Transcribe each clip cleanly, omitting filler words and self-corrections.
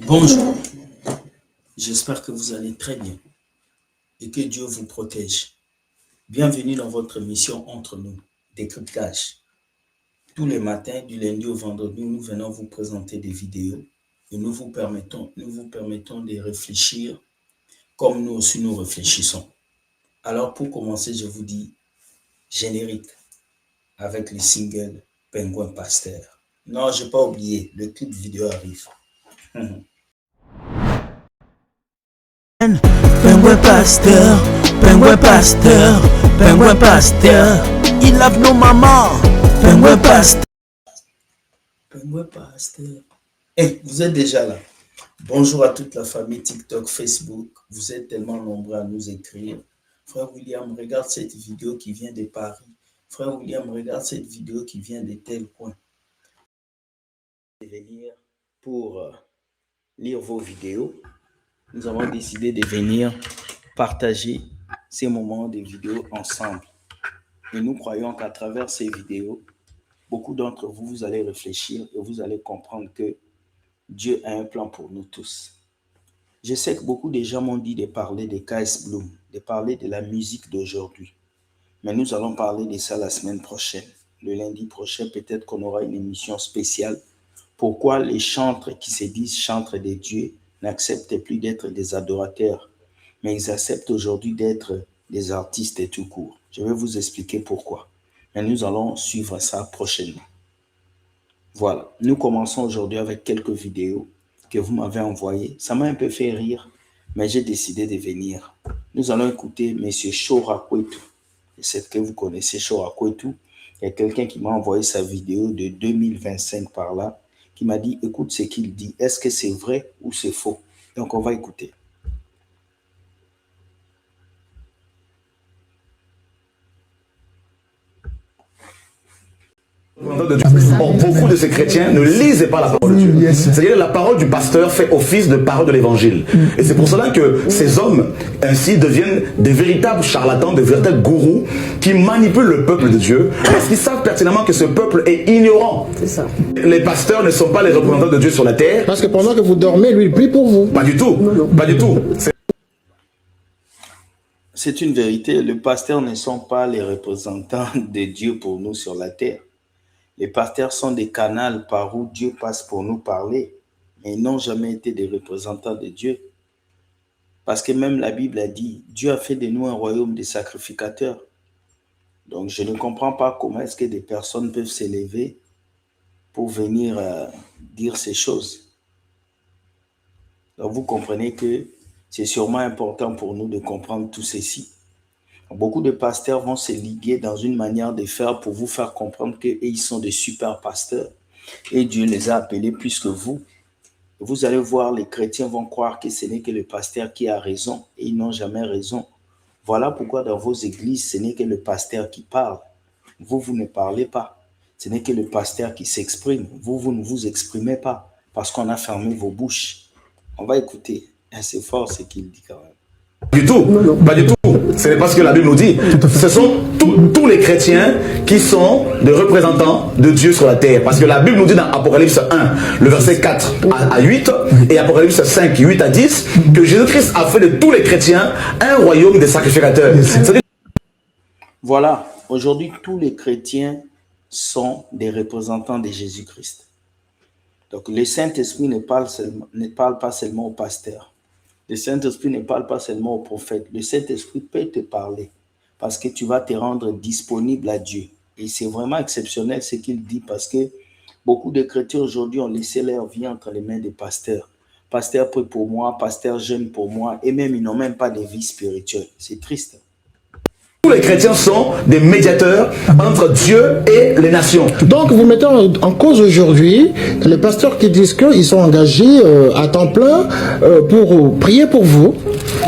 Bonjour, j'espère que vous allez très bien et que Dieu vous protège. Bienvenue dans votre émission Entre nous, décryptage. Tous les matins, du lundi au vendredi, nous venons vous présenter des vidéos et nous vous permettons de réfléchir comme nous aussi nous réfléchissons. Alors pour commencer, je vous dis générique avec le single Penguin Pasteur. Non, je n'ai pas oublié, le clip vidéo arrive. Penguin pasteur, penguin pasteur, penguin pasteur. Il lave nos mamans. Penguin pasteur. Penguin Pasteur. Hey, vous êtes déjà là. Bonjour à toute la famille TikTok, Facebook. Vous êtes tellement nombreux à nous écrire. Frère William, regarde cette vidéo qui vient de Paris. Frère William, regarde cette vidéo qui vient de tel coin. Venir pour lire vos vidéos. Nous avons décidé de venir partager ces moments de vidéos ensemble. Et nous croyons qu'à travers ces vidéos, beaucoup d'entre vous, vous allez réfléchir et vous allez comprendre que Dieu a un plan pour nous tous. Je sais que beaucoup de gens m'ont dit de parler de K.S. Bloom, de parler de la musique d'aujourd'hui. Mais nous allons parler de ça la semaine prochaine. Le lundi prochain, peut-être qu'on aura une émission spéciale. Pourquoi les chantres qui se disent chantres de Dieu n'acceptent plus d'être des adorateurs, mais ils acceptent aujourd'hui d'être des artistes et tout court. Je vais vous expliquer pourquoi. Mais nous allons suivre ça prochainement. Voilà, nous commençons aujourd'hui avec quelques vidéos que vous m'avez envoyées. Ça m'a un peu fait rire, mais j'ai décidé de venir. Nous allons écouter M. Shora Kwetu. Je sais que vous connaissez Shora Kwetu. Il y a quelqu'un qui m'a envoyé sa vidéo de 2025 par là, qui m'a dit, écoute ce qu'il dit. Est-ce que c'est vrai ou c'est faux? Donc, on va écouter. Or, beaucoup de ces chrétiens ne lisent pas la parole de Dieu. C'est-à-dire que la parole du pasteur fait office de parole de l'évangile. Et c'est pour cela que ces hommes ainsi deviennent des véritables charlatans, des véritables gourous qui manipulent le peuple de Dieu parce qu'ils savent pertinemment que ce peuple est ignorant. C'est ça. Les pasteurs ne sont pas les représentants de Dieu sur la terre. Parce que pendant que vous dormez, lui, il prie pour vous. Pas du tout. Pas du tout. C'est une vérité. Les pasteurs ne sont pas les représentants de Dieu pour nous sur la terre. Les pasteurs sont des canaux par où Dieu passe pour nous parler, mais ils n'ont jamais été des représentants de Dieu. Parce que même la Bible a dit, Dieu a fait de nous un royaume de sacrificateurs. Donc je ne comprends pas comment est-ce que des personnes peuvent s'élever pour venir dire ces choses. Donc vous comprenez que c'est sûrement important pour nous de comprendre tout ceci. Beaucoup de pasteurs vont se liguer dans une manière de faire pour vous faire comprendre qu'ils sont des super pasteurs et Dieu les a appelés plus que vous. Vous allez voir, les chrétiens vont croire que ce n'est que le pasteur qui a raison et ils n'ont jamais raison. Voilà pourquoi dans vos églises, ce n'est que le pasteur qui parle. Vous ne parlez pas. Ce n'est que le pasteur qui s'exprime. Vous ne vous exprimez pas parce qu'on a fermé vos bouches. On va écouter. C'est fort ce qu'il dit quand même. Du tout, pas du tout. Ce n'est pas ce que la Bible nous dit. Ce sont tous les chrétiens qui sont des représentants de Dieu sur la terre. Parce que la Bible nous dit dans Apocalypse 1, le verset 4 à 8, et Apocalypse 5, 8 à 10, que Jésus-Christ a fait de tous les chrétiens un royaume des sacrificateurs. Voilà, aujourd'hui, tous les chrétiens sont des représentants de Jésus-Christ. Donc, le Saint-Esprit ne parle pas seulement au pasteur. Le Saint-Esprit ne parle pas seulement au prophète. Le Saint-Esprit peut te parler parce que tu vas te rendre disponible à Dieu. Et c'est vraiment exceptionnel ce qu'il dit parce que beaucoup de chrétiens aujourd'hui ont laissé leur vie entre les mains des pasteurs. Pasteur prie pour moi, pasteur jeûne pour moi, et même ils n'ont même pas de vie spirituelle. C'est triste. Tous les chrétiens sont des médiateurs entre Dieu et les nations. Donc, vous mettez en cause aujourd'hui les pasteurs qui disent qu'ils sont engagés à temps plein pour prier pour vous.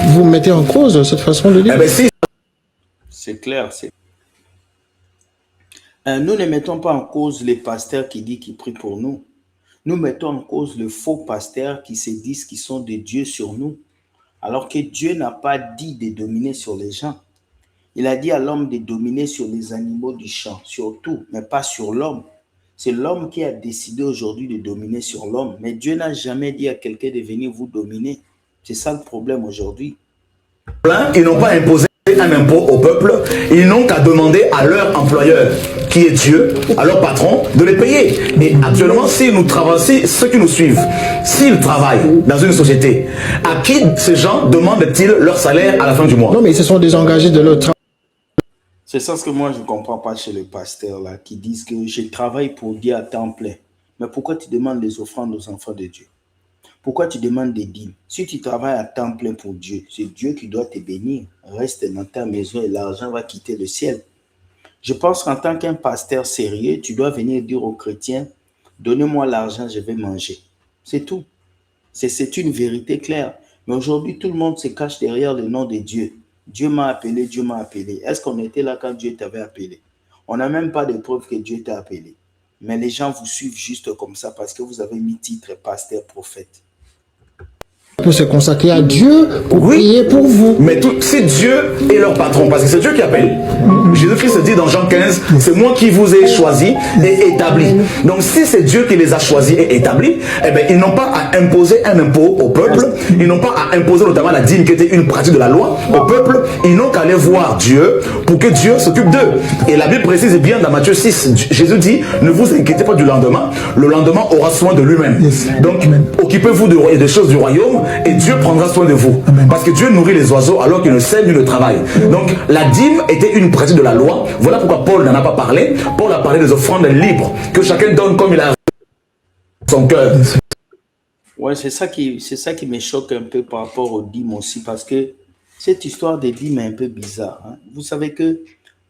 Vous mettez en cause cette façon de dire. Eh bien, si. C'est clair. Nous ne mettons pas en cause les pasteurs qui disent qu'ils prient pour nous. Nous mettons en cause le faux pasteur qui se disent qu'ils sont des dieux sur nous. Alors que Dieu n'a pas dit de dominer sur les gens. Il a dit à l'homme de dominer sur les animaux du champ, sur tout, mais pas sur l'homme. C'est l'homme qui a décidé aujourd'hui de dominer sur l'homme. Mais Dieu n'a jamais dit à quelqu'un de venir vous dominer. C'est ça le problème aujourd'hui. Ils n'ont pas imposé un impôt au peuple, ils n'ont qu'à demander à leur employeur, qui est Dieu, à leur patron, de les payer. Et actuellement, si nous travaillons, si ceux qui nous suivent, s'ils travaillent dans une société, à qui ces gens demandent-ils leur salaire à la fin du mois? Non, mais ils se sont désengagés de leur travail. C'est ça ce que moi je ne comprends pas chez les pasteurs là, qui disent que je travaille pour Dieu à temps plein. Mais pourquoi tu demandes des offrandes aux enfants de Dieu? Pourquoi tu demandes des dîmes? Si tu travailles à temps plein pour Dieu, c'est Dieu qui doit te bénir. Reste dans ta maison et l'argent va quitter le ciel. Je pense qu'en tant qu'un pasteur sérieux, tu dois venir dire aux chrétiens, donnez-moi l'argent, je vais manger. C'est tout. C'est une vérité claire. Mais aujourd'hui, tout le monde se cache derrière le nom de Dieu. Dieu m'a appelé, Dieu m'a appelé. Est-ce qu'on était là quand Dieu t'avait appelé? On n'a même pas de preuve que Dieu t'a appelé. Mais les gens vous suivent juste comme ça parce que vous avez mis titre pasteur prophète. Pour se consacrer à Dieu, pour prier pour vous. Mais si Dieu est leur patron, parce que c'est Dieu qui appelle. Jésus-Christ dit dans Jean 15, c'est moi qui vous ai choisi et établi. Donc si c'est Dieu qui les a choisis et établis, eh bien, ils n'ont pas à imposer un impôt au peuple, ils n'ont pas à imposer notamment la dîme qui était une pratique de la loi au peuple, ils n'ont qu'à aller voir Dieu pour que Dieu s'occupe d'eux. Et la Bible précise bien dans Matthieu 6, Jésus dit, ne vous inquiétez pas du lendemain, le lendemain aura soin de lui-même. Donc occupez-vous des choses du royaume et Dieu prendra soin de vous. Amen. Parce que Dieu nourrit les oiseaux alors qu'il ne sème ni le travail. Donc la dîme était une pratique de la loi. Voilà pourquoi Paul n'en a pas parlé. Paul a parlé des offrandes libres que chacun donne comme il a son cœur. Ouais, c'est ça qui me choque un peu par rapport aux dîmes aussi, parce que cette histoire des dîmes est un peu bizarre. Hein. Vous savez que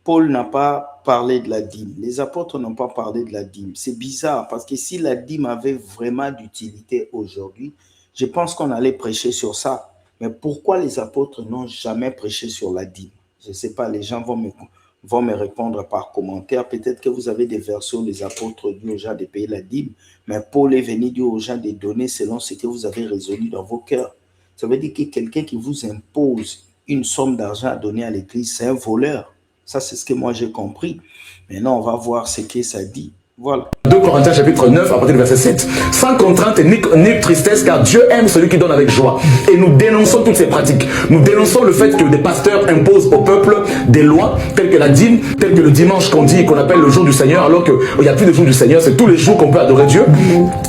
Paul n'a pas parlé de la dîme. Les apôtres n'ont pas parlé de la dîme. C'est bizarre parce que si la dîme avait vraiment d'utilité aujourd'hui, je pense qu'on allait prêcher sur ça. Mais pourquoi les apôtres n'ont jamais prêché sur la dîme? Je ne sais pas, les gens vont me répondre par commentaire. Peut-être que vous avez des versions, les apôtres disent aux gens de payer la dîme, mais Paul est venu dire aux gens de donner selon ce que vous avez résolu dans vos cœurs. Ça veut dire que quelqu'un qui vous impose une somme d'argent à donner à l'église, c'est un voleur. Ça, c'est ce que moi j'ai compris. Maintenant, on va voir ce que ça dit. Voilà. 2 Corinthiens chapitre 9 à partir du verset 7. Sans contrainte ni tristesse, car Dieu aime celui qui donne avec joie. Et nous dénonçons toutes ces pratiques. Nous dénonçons le fait que des pasteurs imposent au peuple des lois telles que la dîme, telles que le dimanche qu'on dit, qu'on appelle le jour du Seigneur, alors qu'il n'y a plus de jour du Seigneur, c'est tous les jours qu'on peut adorer Dieu.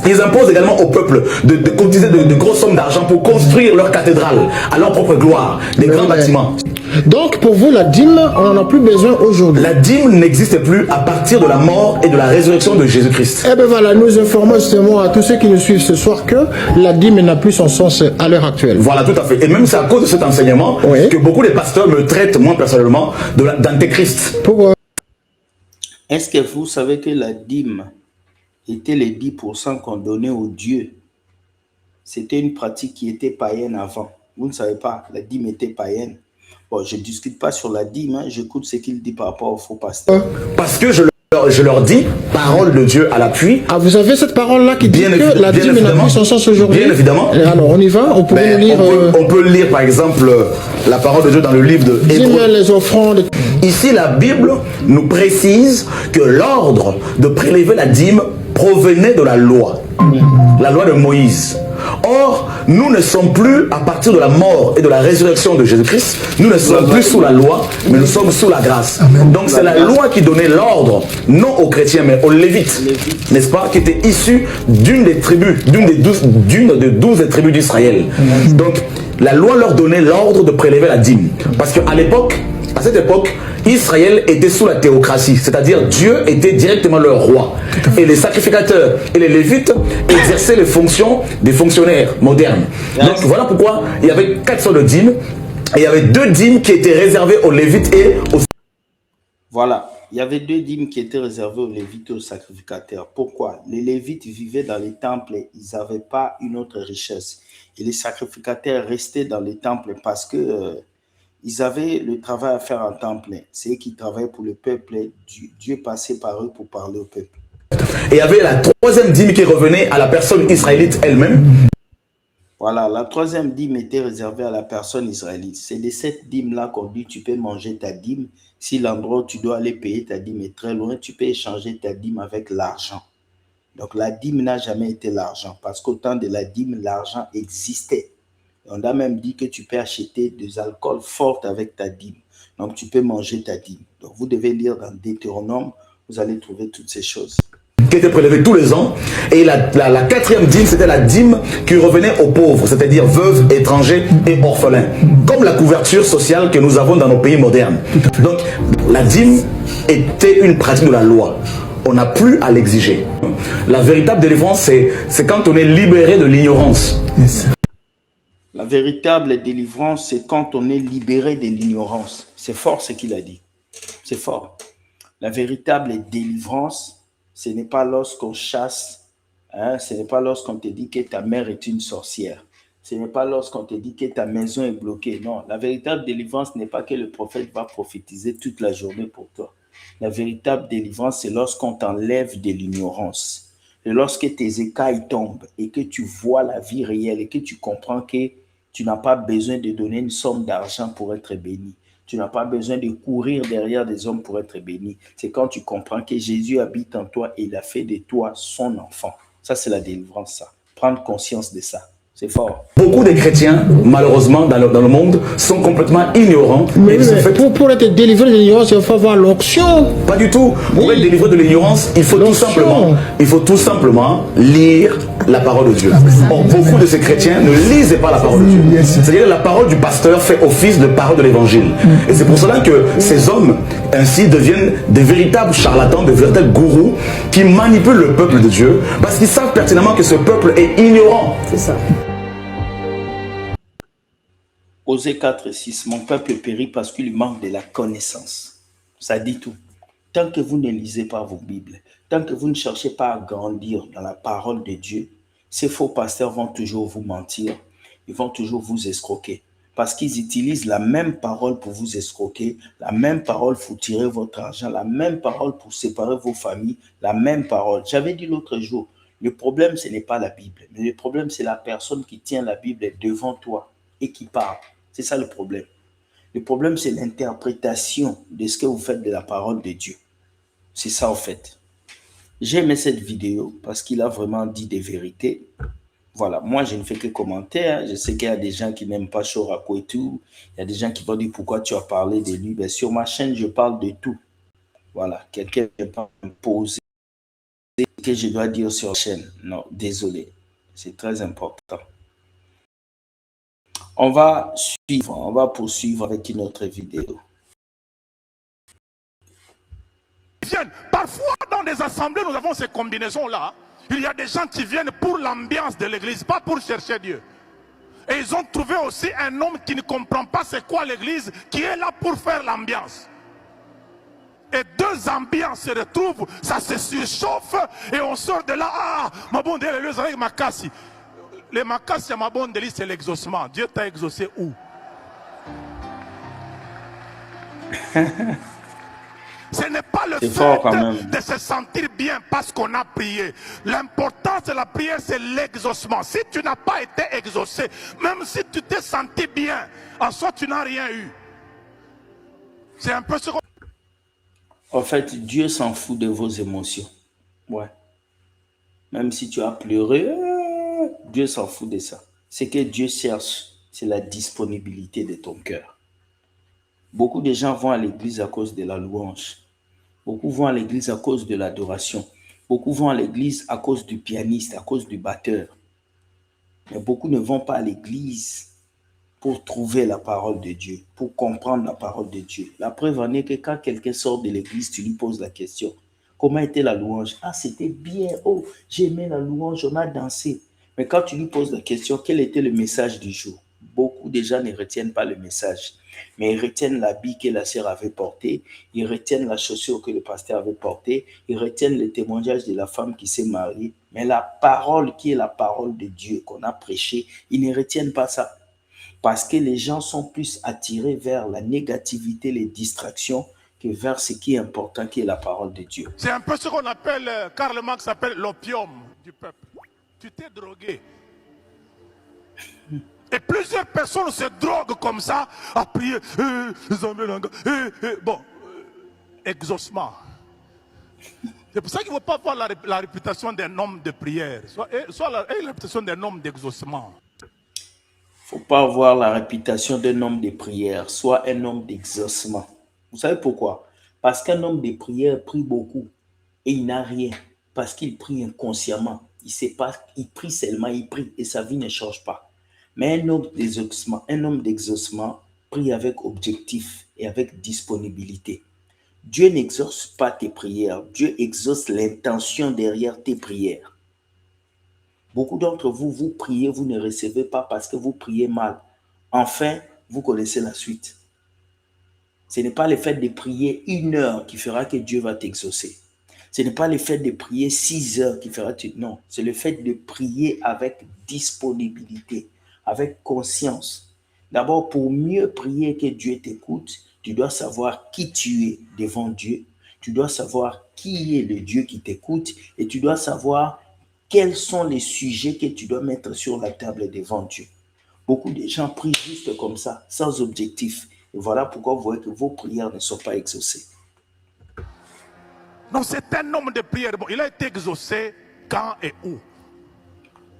Ils imposent également au peuple de cotiser de grosses sommes d'argent pour construire leur cathédrale à leur propre gloire, des grands bâtiments. Donc pour vous, la dîme, on n'en a plus besoin aujourd'hui. La dîme n'existe plus à partir de la mort et de la résurrection de Jésus-Christ. Eh bien voilà, nous informons justement à tous ceux qui nous suivent ce soir que la dîme n'a plus son sens à l'heure actuelle. Voilà, tout à fait. Et même c'est à cause de cet enseignement que beaucoup de pasteurs me traitent, moi personnellement, d'antéchrist. Est-ce que vous savez que la dîme était les 10% qu'on donnait aux dieux? C'était une pratique qui était païenne avant. Vous ne savez pas, la dîme était païenne. Bon, je ne discute pas sur la dîme, hein. J'écoute ce qu'il dit par rapport au faux pasteur. Parce que je leur dis, parole de Dieu à l'appui. Ah, vous avez cette parole-là qui dit que la dîme n'a plus son sens aujourd'hui? Bien évidemment. Alors, on y va, on peut lire... On peut lire, par exemple, la parole de Dieu dans le livre de Hébreux. Les offrandes. Ici, la Bible nous précise que l'ordre de prélever la dîme provenait de la loi de Moïse. Or, nous ne sommes plus, à partir de la mort et de la résurrection de Jésus-Christ, nous ne sommes plus sous la loi, mais nous sommes sous la grâce. Amen. Donc c'est la loi qui donnait l'ordre, non aux chrétiens, mais aux Lévites, n'est-ce pas, qui était issue d'une des 12 tribus d'Israël. Donc la loi leur donnait l'ordre de prélever la dîme. Parce qu'à cette époque, Israël était sous la théocratie, c'est-à-dire Dieu était directement leur roi. Et les sacrificateurs et les lévites exerçaient les fonctions des fonctionnaires modernes. Donc voilà pourquoi il y avait 4 sortes de dîmes. Et il y avait 2 dîmes qui étaient réservées aux lévites et aux... Voilà, il y avait 2 dîmes qui étaient réservées aux lévites et aux sacrificateurs. Pourquoi? Les lévites vivaient dans les temples, ils n'avaient pas une autre richesse. Et les sacrificateurs restaient dans les temples parce que... ils avaient le travail à faire en temps plein. C'est eux qui travaillaient pour le peuple. Dieu passait par eux pour parler au peuple. Et il y avait la 3e dîme qui revenait à la personne israélite elle-même. Voilà, la 3e dîme était réservée à la personne israélite. C'est de cette dîme-là qu'on dit tu peux manger ta dîme. Si l'endroit où tu dois aller payer ta dîme est très loin, tu peux échanger ta dîme avec l'argent. Donc la dîme n'a jamais été l'argent, parce qu'au temps de la dîme, l'argent existait. On a même dit que tu peux acheter des alcools forts avec ta dîme. Donc tu peux manger ta dîme. Donc vous devez lire dans Deutéronome, vous allez trouver toutes ces choses. Qui était prélevée tous les ans. Et la quatrième dîme, c'était la dîme qui revenait aux pauvres, c'est-à-dire veuves, étrangers et orphelins. Comme la couverture sociale que nous avons dans nos pays modernes. Donc la dîme était une pratique de la loi. On n'a plus à l'exiger. La véritable délivrance, c'est quand on est libéré de l'ignorance. La véritable délivrance, c'est quand on est libéré de l'ignorance. C'est fort ce qu'il a dit. C'est fort. La véritable délivrance, ce n'est pas lorsqu'on chasse, ce n'est pas lorsqu'on te dit que ta mère est une sorcière. Ce n'est pas lorsqu'on te dit que ta maison est bloquée. Non, la véritable délivrance n'est pas que le prophète va prophétiser toute la journée pour toi. La véritable délivrance, c'est lorsqu'on t'enlève de l'ignorance. Et lorsque tes écailles tombent et que tu vois la vie réelle et que tu comprends que tu n'as pas besoin de donner une somme d'argent pour être béni. Tu n'as pas besoin de courir derrière des hommes pour être béni. C'est quand tu comprends que Jésus habite en toi et il a fait de toi son enfant. Ça, c'est la délivrance, ça. Prendre conscience de ça. C'est fort. Beaucoup de chrétiens, malheureusement, dans le monde, sont complètement ignorants. Mais pour être délivré de l'ignorance, il faut avoir l'onction. Pas du tout. Pour être délivré de l'ignorance, il faut tout simplement lire la parole de Dieu. Or, beaucoup de ces chrétiens ne lisent pas la parole de Dieu. C'est-à-dire que la parole du pasteur fait office de parole de l'évangile. Et c'est pour cela que ces hommes, ainsi, deviennent des véritables charlatans, des véritables gourous qui manipulent le peuple de Dieu parce qu'ils savent pertinemment que ce peuple est ignorant. C'est ça. Osée 4 et 6, mon peuple périt parce qu'il manque de la connaissance. Ça dit tout. Tant que vous ne lisez pas vos Bibles, tant que vous ne cherchez pas à grandir dans la parole de Dieu, ces faux pasteurs vont toujours vous mentir, ils vont toujours vous escroquer. Parce qu'ils utilisent la même parole pour vous escroquer, la même parole pour tirer votre argent, la même parole pour séparer vos familles, la même parole. J'avais dit l'autre jour, le problème, ce n'est pas la Bible, mais le problème, c'est la personne qui tient la Bible devant toi et qui parle. C'est ça le problème. Le problème, c'est l'interprétation de ce que vous faites de la parole de Dieu. C'est ça, en fait. J'ai aimé cette vidéo parce qu'il a vraiment dit des vérités. Voilà, moi, je ne fais que commenter. Je sais qu'il y a des gens qui n'aiment pas Chorako et tout. Il y a des gens qui vont dire pourquoi tu as parlé de lui. Ben, sur ma chaîne, je parle de tout. Voilà, quelqu'un ne peut pas me poser ce que je dois dire sur la chaîne. Non, désolé. C'est très important. On va poursuivre avec une autre vidéo. Parfois, dans des assemblées, nous avons ces combinaisons-là. Il y a des gens qui viennent pour l'ambiance de l'église, pas pour chercher Dieu. Et ils ont trouvé aussi un homme qui ne comprend pas c'est quoi l'église, qui est là pour faire l'ambiance. Et deux ambiances se retrouvent, ça se surchauffe, et on sort de là, ah, ma bonne délice avec ma casse. Les makassi à ma bonne délice, c'est l'exaucement. Dieu t'a exaucé où? Ce n'est pas le fait de se sentir bien parce qu'on a prié. L'importance de la prière, c'est l'exaucement. Si tu n'as pas été exaucé, même si tu t'es senti bien, en soi, tu n'as rien eu. C'est un peu ce qu'on... En fait, Dieu s'en fout de vos émotions. Ouais. Même si tu as pleuré, Dieu s'en fout de ça. Ce que Dieu cherche, c'est la disponibilité de ton cœur. Beaucoup de gens vont à l'église à cause de la louange. Beaucoup vont à l'église à cause de l'adoration. Beaucoup vont à l'église à cause du pianiste, à cause du batteur. Mais beaucoup ne vont pas à l'église pour trouver la parole de Dieu, pour comprendre la parole de Dieu. La preuve en est que quand quelqu'un sort de l'église, tu lui poses la question. Comment était la louange? Ah, c'était bien. Oh, j'aimais la louange, on a dansé. Mais quand tu lui poses la question, quel était le message du jour? Beaucoup de gens ne retiennent pas le message, mais ils retiennent l'habit que la sœur avait porté, ils retiennent la chaussure que le pasteur avait portée, ils retiennent le témoignage de la femme qui s'est mariée, mais la parole qui est la parole de Dieu qu'on a prêchée, ils ne retiennent pas ça. Parce que les gens sont plus attirés vers la négativité, les distractions, que vers ce qui est important, qui est la parole de Dieu. C'est un peu ce qu'on appelle, Karl Marx appelle l'opium du peuple. Tu t'es drogué. Et plusieurs personnes se droguent comme ça, à prier. Bon, exaucement. C'est pour ça qu'il ne faut pas avoir la réputation d'un homme de prière, soit la réputation d'un homme d'exaucement. Il ne faut pas avoir la réputation d'un homme de prière, soit un homme d'exaucement. Vous savez pourquoi? Parce qu'un homme de prière prie beaucoup et il n'a rien. Parce qu'il prie inconsciemment. Il ne sait pas, il prie seulement, il prie et sa vie ne change pas. Mais un homme d'exaucement prie avec objectif et avec disponibilité. Dieu n'exauce pas tes prières, Dieu exauce l'intention derrière tes prières. Beaucoup d'entre vous, vous priez, vous ne recevez pas parce que vous priez mal. Enfin, vous connaissez la suite. Ce n'est pas le fait de prier 1 heure qui fera que Dieu va t'exaucer. Ce n'est pas le fait de prier 6 heures qui fera que non, c'est le fait de prier avec disponibilité, avec conscience. D'abord, pour mieux prier que Dieu t'écoute, tu dois savoir qui tu es devant Dieu. Tu dois savoir qui est le Dieu qui t'écoute et tu dois savoir quels sont les sujets que tu dois mettre sur la table devant Dieu. Beaucoup de gens prient juste comme ça, sans objectif. Et voilà pourquoi vous voyez que vos prières ne sont pas exaucées. Non, c'est un homme de prière. Bon, il a été exaucé quand et où?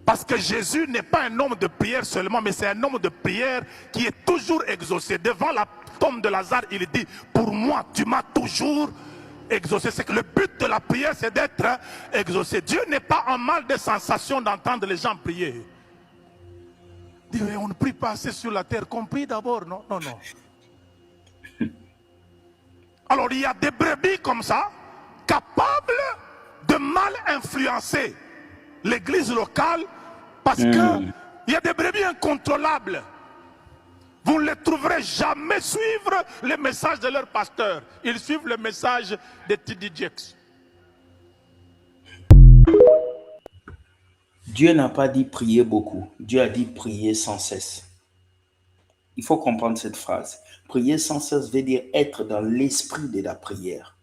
Parce que Jésus n'est pas un homme de prière seulement, mais c'est un homme de prière qui est toujours exaucé. Devant la tombe de Lazare, il dit, pour moi, tu m'as toujours exaucé. C'est que le but de la prière, c'est d'être exaucé. Dieu n'est pas en mal de sensation d'entendre les gens prier. Dieu, on ne prie pas assez sur la terre, qu'on prie d'abord, non, non, non. Alors, il y a des brebis comme ça, capables de mal influencer l'église locale, parce que il y a des brebis incontrôlables. Vous ne les trouverez jamais suivre les messages de leur pasteur. Ils suivent le message de T.D. Jakes. Dieu n'a pas dit prier beaucoup. Dieu a dit prier sans cesse. Il faut comprendre cette phrase. Prier sans cesse veut dire être dans l'esprit de la prière.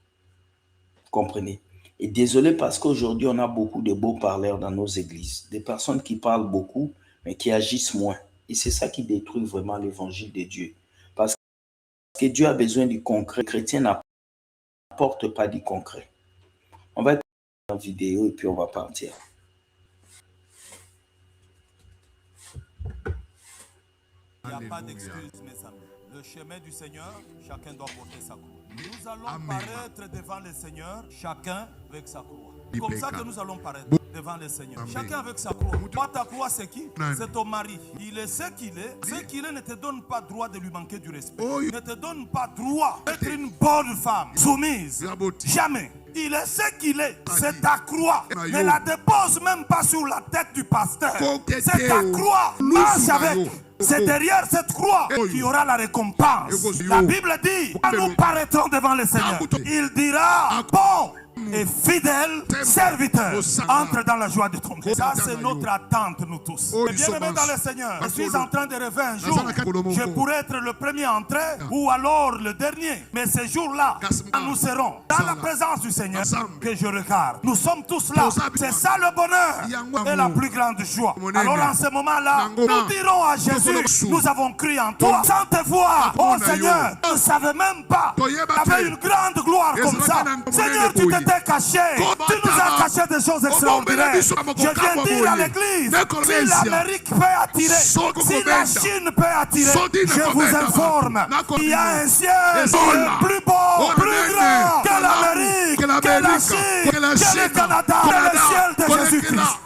Comprenez? Et désolé parce qu'aujourd'hui, on a beaucoup de beaux parleurs dans nos églises. Des personnes qui parlent beaucoup, mais qui agissent moins. Et c'est ça qui détruit vraiment l'évangile de Dieu. Parce que Dieu a besoin du concret. Les chrétiens n'apportent pas du concret. On va être en vidéo et puis on va partir. Il n'y a pas d'excuse, mes amis. Le chemin du Seigneur, chacun doit porter sa croix. Nous allons paraître devant le Seigneur, chacun avec sa croix. Comme ça que nous allons paraître devant le Seigneur. Chacun avec sa croix. Toi, ta croix, c'est qui? C'est ton mari. Il est ce qu'il est. Ce qu'il est ne te donne pas droit de lui manquer du respect. Ne te donne pas droit d'être une bonne femme, soumise. Jamais. Il est ce qu'il est. C'est ta croix. Ne la dépose même pas sur la tête du pasteur. C'est ta croix. Marche avec. C'est derrière cette croix qu'il y aura la récompense. La Bible dit, quand nous paraîtrons devant le Seigneur, il dira, bon et fidèle serviteur, entre dans la joie de ton Dieu. Ça, c'est notre attente, nous tous. Et bien aimé dans le Seigneur, je suis en train de rêver un jour. Je pourrais être le premier à entrer ou alors le dernier. Mais ce jour-là, nous serons dans la présence du Seigneur que je regarde. Nous sommes tous là. C'est ça le bonheur et la plus grande joie. Alors en ce moment-là, nous dirons à Jésus, nous avons cru en toi. Sans te voir, oh Seigneur, je ne savais même pas. Tu avais une grande gloire comme ça. Seigneur, tu t'étais caché. Tu nous as caché des choses extraordinaires. Je viens dire à l'église, si l'Amérique peut attirer, si la Chine peut attirer, je vous informe, il y a un ciel qui est plus beau, plus grand que l'Amérique, que la Chine, que le Canada, que le ciel de Jésus-Christ.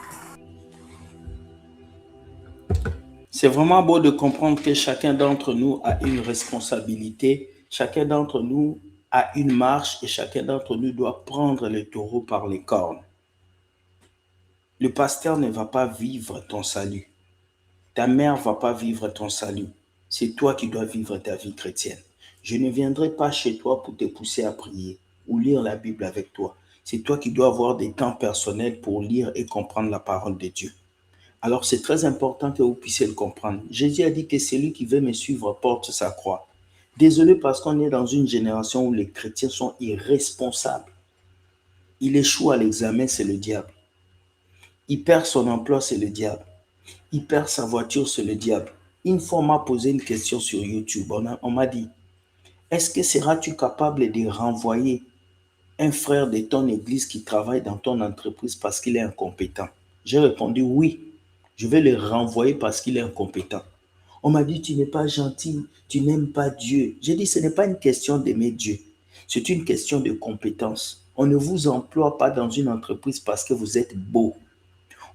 C'est vraiment beau de comprendre que chacun d'entre nous a une responsabilité, chacun d'entre nous a une marche et chacun d'entre nous doit prendre le taureau par les cornes. Le pasteur ne va pas vivre ton salut. Ta mère ne va pas vivre ton salut. C'est toi qui dois vivre ta vie chrétienne. Je ne viendrai pas chez toi pour te pousser à prier ou lire la Bible avec toi. C'est toi qui dois avoir des temps personnels pour lire et comprendre la parole de Dieu. Alors c'est très important que vous puissiez le comprendre. Jésus a dit que celui qui veut me suivre porte sa croix. Désolé parce qu'on est dans une génération où les chrétiens sont irresponsables. Il échoue à l'examen, c'est le diable. Il perd son emploi, c'est le diable. Il perd sa voiture, c'est le diable. Une fois, on m'a posé une question sur YouTube. On m'a dit, est-ce que seras-tu capable de renvoyer un frère de ton église qui travaille dans ton entreprise parce qu'il est incompétent? J'ai répondu oui. Je vais le renvoyer parce qu'il est incompétent. On m'a dit, tu n'es pas gentil, tu n'aimes pas Dieu. J'ai dit, ce n'est pas une question d'aimer Dieu. C'est une question de compétence. On ne vous emploie pas dans une entreprise parce que vous êtes beau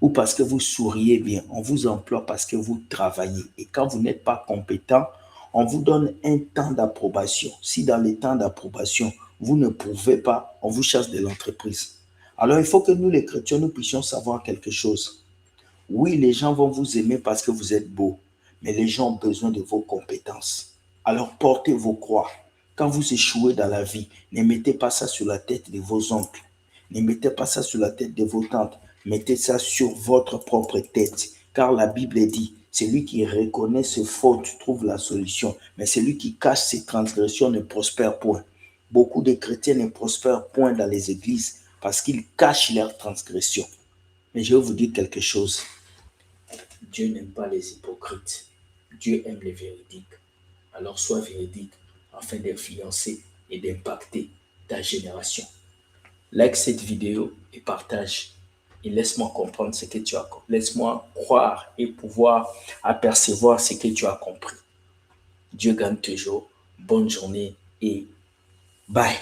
ou parce que vous souriez bien. On vous emploie parce que vous travaillez. Et quand vous n'êtes pas compétent, on vous donne un temps d'approbation. Si dans les temps d'approbation, vous ne pouvez pas, on vous chasse de l'entreprise. Alors, il faut que nous, les chrétiens, nous puissions savoir quelque chose. Oui, les gens vont vous aimer parce que vous êtes beau, mais les gens ont besoin de vos compétences. Alors, portez vos croix. Quand vous échouez dans la vie, ne mettez pas ça sur la tête de vos oncles. Ne mettez pas ça sur la tête de vos tantes. Mettez ça sur votre propre tête. Car la Bible dit, celui qui reconnaît ses fautes trouve la solution, mais celui qui cache ses transgressions ne prospère point. Beaucoup de chrétiens ne prospèrent point dans les églises parce qu'ils cachent leurs transgressions. Mais je vais vous dire quelque chose. Dieu n'aime pas les hypocrites. Dieu aime les véridiques. Alors sois véridique afin d'influencer et d'impacter ta génération. Like cette vidéo et partage. Et laisse-moi comprendre ce que tu as compris. Laisse-moi croire et pouvoir apercevoir ce que tu as compris. Dieu gagne toujours. Bonne journée et bye.